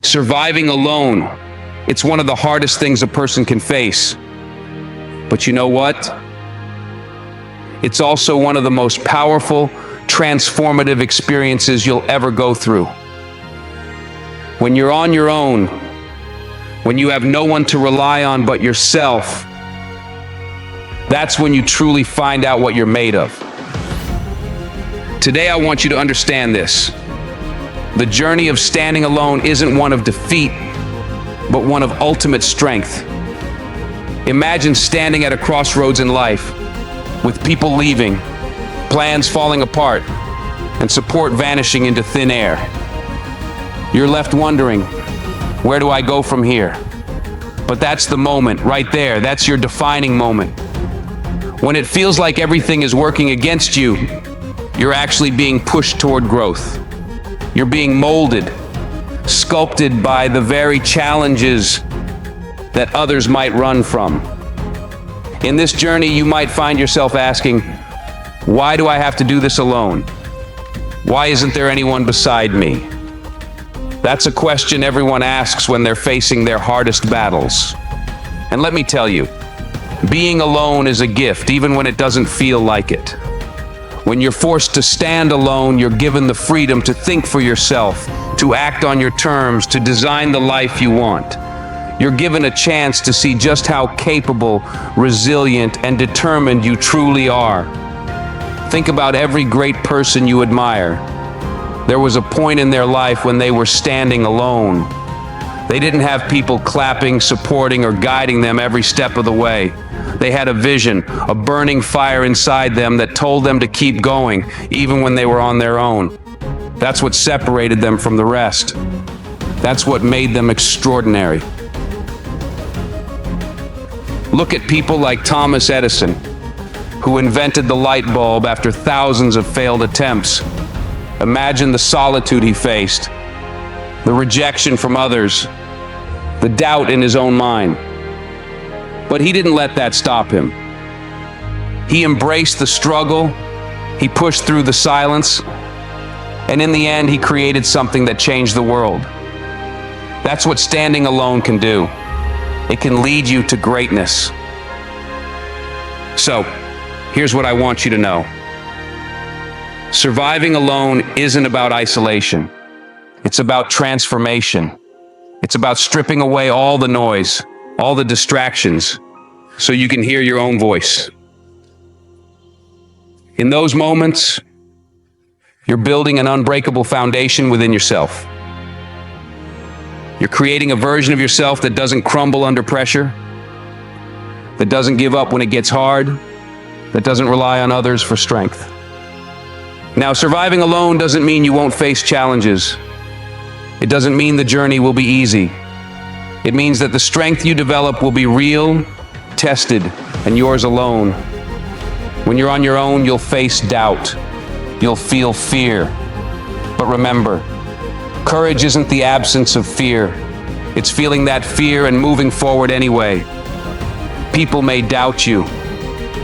Surviving alone, it's one of the hardest things a person can face. But you know what? It's also one of the most powerful, transformative experiences you'll ever go through. When you're on your own, when you have no one to rely on but yourself, that's when you truly find out what you're made of. Today, I want you to understand this. The journey of standing alone isn't one of defeat, but one of ultimate strength. Imagine standing at a crossroads in life, with people leaving, plans falling apart, and support vanishing into thin air. You're left wondering, where do I go from here? But that's the moment, right there. That's your defining moment. When it feels like everything is working against you, you're actually being pushed toward growth. You're being molded, sculpted by the very challenges that others might run from. In this journey, you might find yourself asking, why do I have to do this alone? Why isn't there anyone beside me? That's a question everyone asks when they're facing their hardest battles. And let me tell you, being alone is a gift, even when it doesn't feel like it. When you're forced to stand alone, you're given the freedom to think for yourself, to act on your terms, to design the life you want. You're given a chance to see just how capable, resilient, and determined you truly are. Think about every great person you admire. There was a point in their life when they were standing alone. They didn't have people clapping, supporting, or guiding them every step of the way. They had a vision, a burning fire inside them that told them to keep going, even when they were on their own. That's what separated them from the rest. That's what made them extraordinary. Look at people like Thomas Edison, who invented the light bulb after thousands of failed attempts. Imagine the solitude he faced, the rejection from others, the doubt in his own mind. But he didn't let that stop him. He embraced the struggle, he pushed through the silence, and in the end, he created something that changed the world. That's what standing alone can do. It can lead you to greatness. So, here's what I want you to know. Surviving alone isn't about isolation. It's about transformation. It's about stripping away all the noise, all the distractions, so you can hear your own voice. In those moments, you're building an unbreakable foundation within yourself. You're creating a version of yourself that doesn't crumble under pressure, that doesn't give up when it gets hard, that doesn't rely on others for strength. Now, surviving alone doesn't mean you won't face challenges. It doesn't mean the journey will be easy. It means that the strength you develop will be real, tested, and yours alone. When you're on your own, you'll face doubt. You'll feel fear. But remember, courage isn't the absence of fear. It's feeling that fear and moving forward anyway. People may doubt you.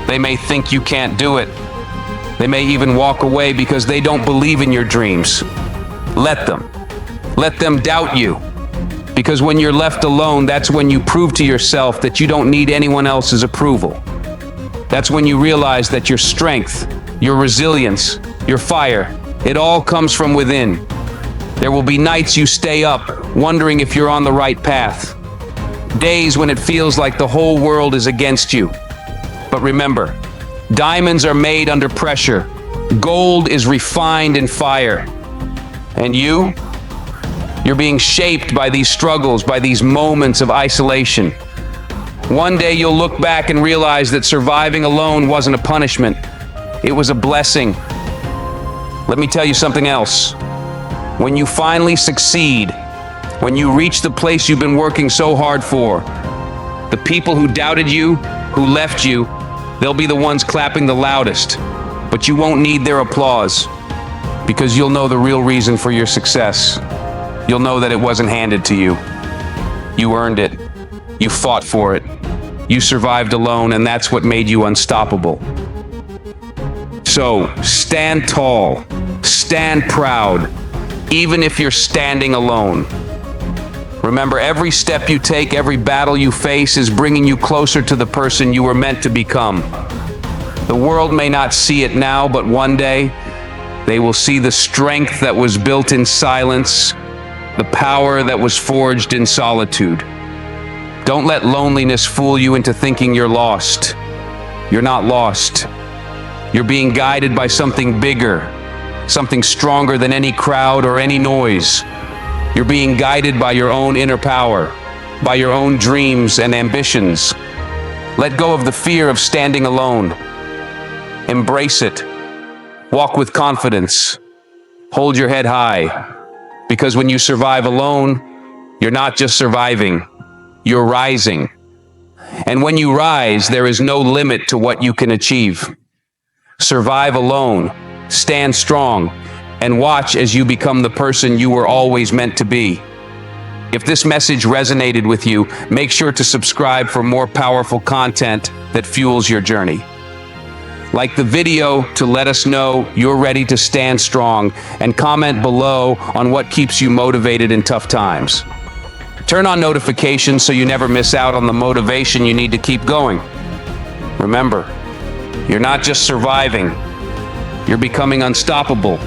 They may think you can't do it. They may even walk away because they don't believe in your dreams. Let them. Let them doubt you. Because when you're left alone, that's when you prove to yourself that you don't need anyone else's approval. That's when you realize that your strength, your resilience, your fire, it all comes from within. There will be nights you stay up, wondering if you're on the right path. Days when it feels like the whole world is against you. But remember, diamonds are made under pressure. Gold is refined in fire. And you're being shaped by these struggles, by these moments of isolation. One day you'll look back and realize that surviving alone wasn't a punishment. It was a blessing. Let me tell you something else. When you finally succeed, when you reach the place you've been working so hard for, the people who doubted you, who left you, they'll be the ones clapping the loudest. But you won't need their applause, because you'll know the real reason for your success. You'll know that it wasn't handed to you. You earned it. You fought for it. You survived alone, and that's what made you unstoppable. So, stand tall. Stand proud. Even if you're standing alone. Remember, every step you take, every battle you face is bringing you closer to the person you were meant to become. The world may not see it now, but one day they will see the strength that was built in silence, the power that was forged in solitude. Don't let loneliness fool you into thinking you're lost. You're not lost. You're being guided by something bigger, something stronger than any crowd or any noise. You're being guided by your own inner power, by your own dreams and ambitions. Let go of the fear of standing alone. Embrace it. Walk with confidence. Hold your head high. Because when you survive alone, you're not just surviving, you're rising. And when you rise, there is no limit to what you can achieve. Survive alone, stand strong, and watch as you become the person you were always meant to be. If this message resonated with you, make sure to subscribe for more powerful content that fuels your journey. Like the video to let us know you're ready to stand strong, and comment below on what keeps you motivated in tough times. Turn on notifications so you never miss out on the motivation you need to keep going. Remember, you're not just surviving, you're becoming unstoppable.